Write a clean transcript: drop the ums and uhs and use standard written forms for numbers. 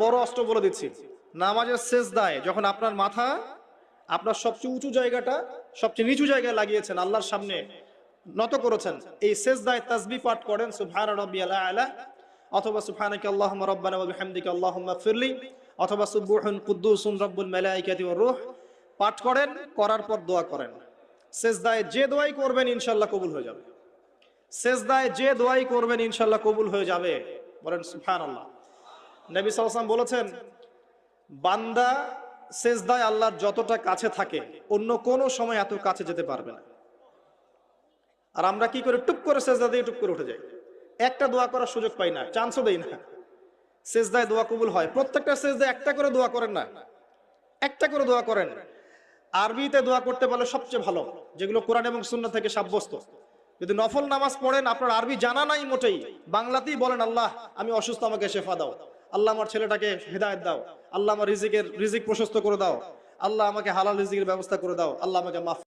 বড় অস্ত্র বলে দিচ্ছি, নামাজের সেজদায় যখন আপনার মাথা আপনার সবচেয়ে উঁচু জায়গাটা সবচেয়ে নিচু জায়গায় লাগিয়েছেন, আল্লাহর সামনে নত করেছেন, এই সেজদায় তাসবিহ পাঠ করেন সুবহান রাব্বিয়াল আ'লা, অথবা সুবহানাকা আল্লাহুম্মা রাব্বানা ওয়া বিহামদিকা আল্লাহুম্মা ইগফিরলি, অথবা সুবহুন কুদ্দুসুন রাব্বুল মালাইকাতি ওয়ার রূহ পাঠ করেন। করার পর দোয়া করেন। সেজদায় যে দোয়াই করবেন ইনশাআল্লাহ কবুল হয়ে যাবে। সেজদায় যে দোয়াই করবেন ইনশাআল্লাহ কবুল হয়ে যাবে। বলেন সুবহানাল্লাহ। নবী সাল্লাল্লাহু আলাইহি ওয়াসাল্লাম বলেছেন, বান্দা সেজদায় আল্লাহর যতটা কাছে থাকে অন্য কোনো সময় এত কাছে যেতে পারবে না। আর আমরা কি করে, টুপ করে সেজদা দিয়ে টুপ করে উঠে যাই, একটা দোয়া করার সুযোগ পাই না, চান্সও দেই না। সেজদায় দোয়া কবুল হয়, প্রত্যেকটা সেজদায় একটা করে দোয়া করেন না, একটা করে দোয়া করেন। আরবিতে দোয়া করতে পারলে সবচেয়ে ভালো, যেগুলো কোরআন এবং সুন্নাহ থেকে সাব্যস্ত। যদি নফল নামাজ পড়েন, আপনার আরবি জানা নাই মোটেই, বাংলাতেই বলেন, আল্লাহ আমি অসুস্থ, আমাকে শেফা দাও, আল্লাহ আমার ছেলেটাকে হেদায়েত দাও, আল্লাহ আমার রিজিক প্রশস্ত করে দাও, আল্লাহ আমাকে হালাল রিজিকের ব্যবস্থা করে দাও, আল্লাহ আমাকে মাফ